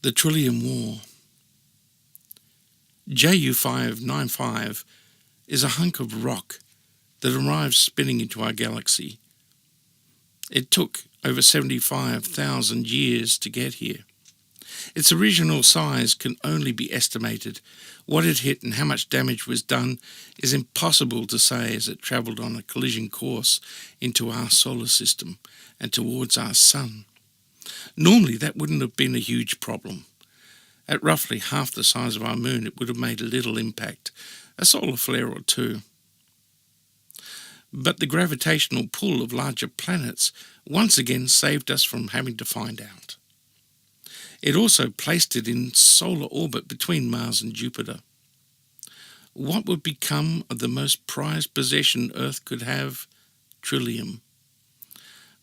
The Trillium War. JU-595 is a hunk of rock that arrives spinning into our galaxy. It took over 75,000 years to get here. Its original size can only be estimated. What it hit and how much damage was done is impossible to say, as it travelled on a collision course into our solar system and towards our sun. Normally that wouldn't have been a huge problem. At roughly half the size of our moon, it would have made a little impact, a solar flare or two. But the gravitational pull of larger planets once again saved us from having to find out. It also placed it in solar orbit between Mars and Jupiter. What would become of the most prized possession Earth could have? Trillium.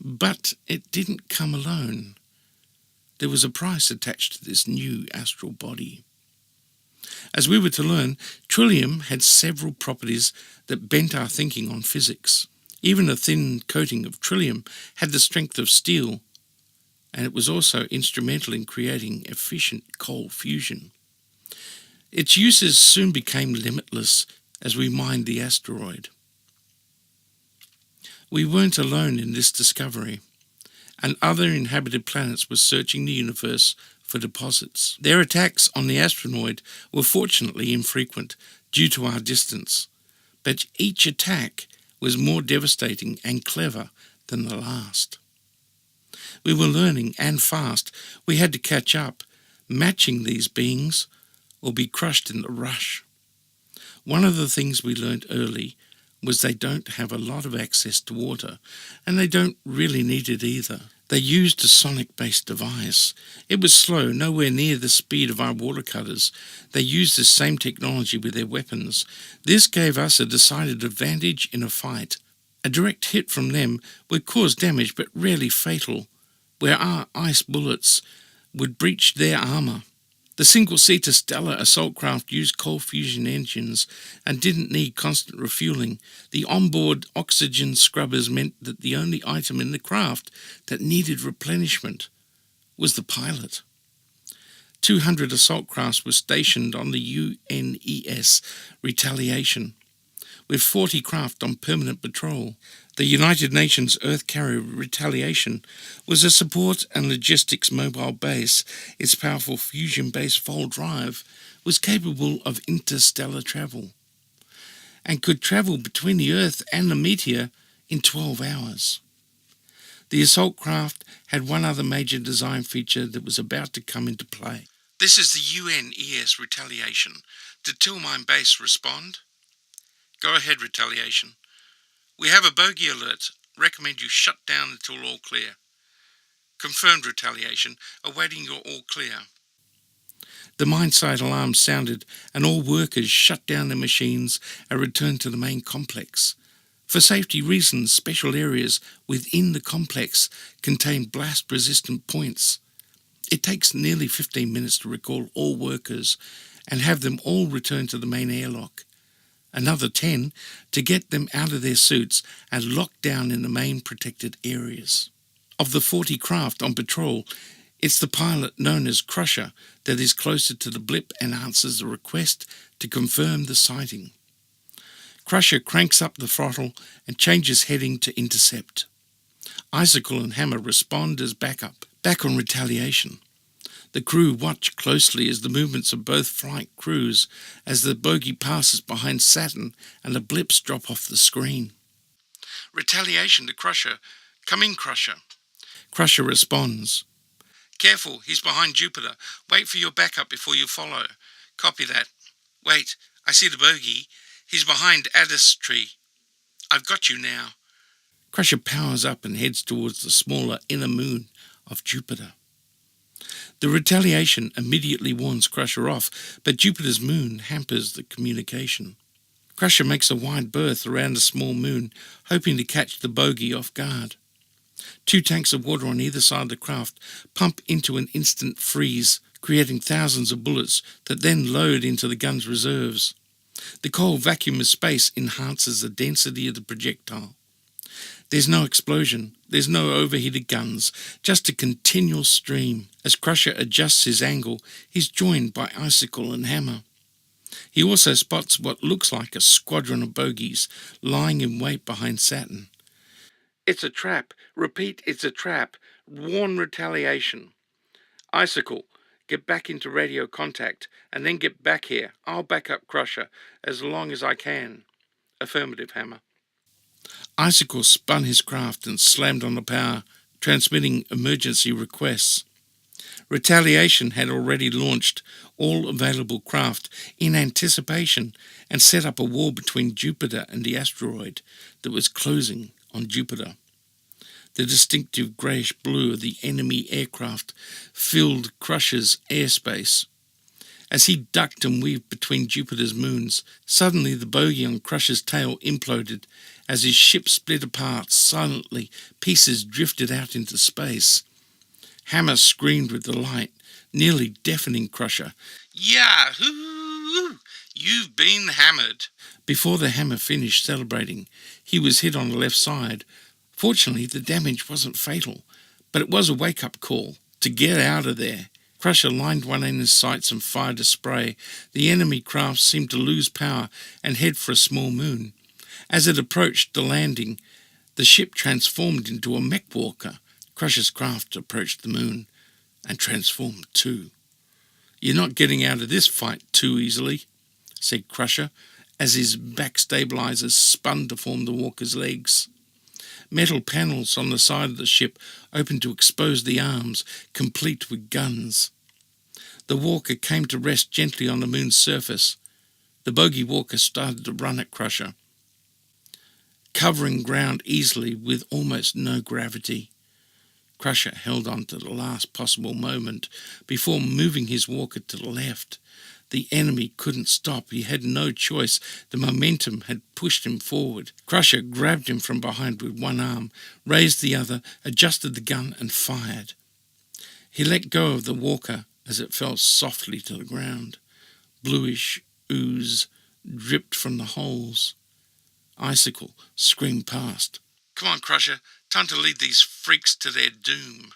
But it didn't come alone. There was a price attached to this new astral body. As we were to learn, Trillium had several properties that bent our thinking on physics. Even a thin coating of Trillium had the strength of steel, and it was also instrumental in creating efficient cold fusion. Its uses soon became limitless as we mined the asteroid. We weren't alone in this discovery, and other inhabited planets were searching the universe for deposits. Their attacks on the asteroid were fortunately infrequent due to our distance, but each attack was more devastating and clever than the last. We were learning, and fast. We had to catch up, matching these beings or be crushed in the rush. One of the things we learned early was they don't have a lot of access to water, and they don't really need it either. They used a sonic-based device. It was slow, nowhere near the speed of our water cutters. They used the same technology with their weapons. This gave us a decided advantage in a fight. A direct hit from them would cause damage, but rarely fatal, where our ice bullets would breach their armour. The single-seater Stellar assault craft used cold fusion engines and didn't need constant refueling. The onboard oxygen scrubbers meant that the only item in the craft that needed replenishment was the pilot. 200 assault crafts were stationed on the UNES Retaliation, with 40 craft on permanent patrol. The United Nations Earth Carrier Retaliation was a support and logistics mobile base. Its powerful fusion-based fold drive was capable of interstellar travel and could travel between the Earth and the meteor in 12 hours. The assault craft had one other major design feature that was about to come into play. This is the UNES Retaliation. Did Tillmine Base respond? Go ahead, Retaliation. We have a bogey alert. Recommend you shut down until all clear. Confirmed, Retaliation. Awaiting your all clear. The mine site alarm sounded, and all workers shut down their machines and returned to the main complex. For safety reasons, special areas within the complex contain blast-resistant points. It takes nearly 15 minutes to recall all workers and have them all return to the main airlock. Another 10 to get them out of their suits and locked down in the main protected areas. Of the 40 craft on patrol, it's the pilot known as Crusher that is closer to the blip and answers the request to confirm the sighting. Crusher cranks up the throttle and changes heading to intercept. Icicle and Hammer respond as backup. Back on Retaliation. The crew watch closely as the movements of both flight crews as the bogey passes behind Saturn and the blips drop off the screen. Retaliation to Crusher. Come in, Crusher. Crusher responds. Careful, he's behind Jupiter. Wait for your backup before you follow. Copy that. Wait, I see the bogey. He's behind Addis Tree. I've got you now. Crusher powers up and heads towards the smaller inner moon of Jupiter. The Retaliation immediately warns Crusher off, but Jupiter's moon hampers the communication. Crusher makes a wide berth around the small moon, hoping to catch the bogey off guard. 2 tanks of water on either side of the craft pump into an instant freeze, creating thousands of bullets that then load into the gun's reserves. The cold vacuum of space enhances the density of the projectile. There's no explosion, there's no overheated guns, just a continual stream. As Crusher adjusts his angle, he's joined by Icicle and Hammer. He also spots what looks like a squadron of bogies lying in wait behind Saturn. It's a trap. Repeat, it's a trap. Warn retaliation. Icicle, get back into radio contact and then get back here. I'll back up Crusher as long as I can. Affirmative, Hammer. Icicle spun his craft and slammed on the power, transmitting emergency requests. Retaliation had already launched all available craft in anticipation and set up a war between Jupiter and the asteroid that was closing on Jupiter. The distinctive greyish blue of the enemy aircraft filled Crusher's airspace. As he ducked and weaved between Jupiter's moons, suddenly the bogey on Crusher's tail imploded. As his ship split apart, silently, pieces drifted out into space. Hammer screamed with delight, nearly deafening Crusher. Yahoo! You've been hammered! Before the Hammer finished celebrating, he was hit on the left side. Fortunately, the damage wasn't fatal, but it was a wake-up call to get out of there. Crusher lined one in his sights and fired a spray. The enemy craft seemed to lose power and head for a small moon. As it approached the landing, the ship transformed into a mech walker. Crusher's craft approached the moon and transformed too. You're not getting out of this fight too easily, said Crusher, as his back stabilizers spun to form the walker's legs. Metal panels on the side of the ship opened to expose the arms, complete with guns. The walker came to rest gently on the moon's surface. The bogey walker started to run at Crusher, covering ground easily with almost no gravity. Crusher held on to the last possible moment before moving his walker to the left. The enemy couldn't stop. He had no choice. The momentum had pushed him forward. Crusher grabbed him from behind with one arm, raised the other, adjusted the gun and fired. He let go of the walker as it fell softly to the ground. Bluish ooze dripped from the holes. Icicle screamed past. Come on, Crusher. Time to lead these freaks to their doom.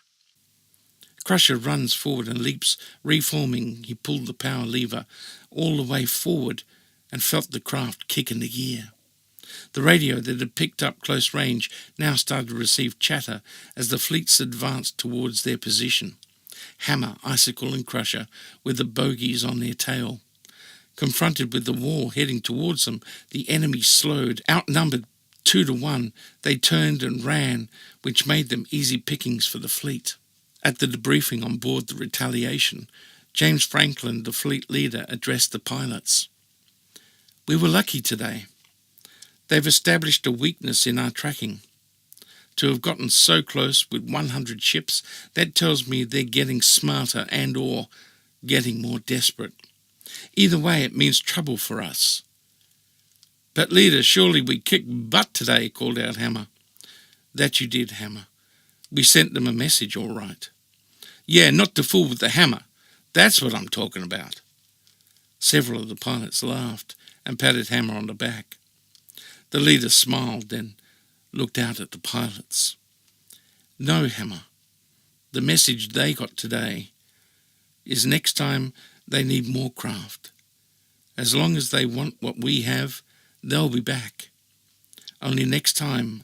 Crusher runs forward and leaps. Reforming, he pulled the power lever all the way forward and felt the craft kick into gear. The radio that had picked up close range now started to receive chatter as the fleets advanced towards their position. Hammer, Icicle and Crusher with the bogies on their tail. Confronted with the wall heading towards them, the enemy slowed. Outnumbered 2-1, they turned and ran, which made them easy pickings for the fleet. At the debriefing on board the Retaliation, James Franklin, the fleet leader, addressed the pilots. We were lucky today. They've established a weakness in our tracking. To have gotten so close with 100 ships, that tells me they're getting smarter and or getting more desperate. Either way, it means trouble for us. But leader, surely we kicked butt today, called out Hammer. That you did, Hammer. We sent them a message, all right. Yeah, not to fool with the Hammer. That's what I'm talking about. Several of the pilots laughed and patted Hammer on the back. The leader smiled, then looked out at the pilots. No, Hammer. The message they got today is next time they need more craft. As long as they want what we have, they'll be back. Only next time,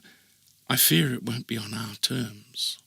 I fear it won't be on our terms.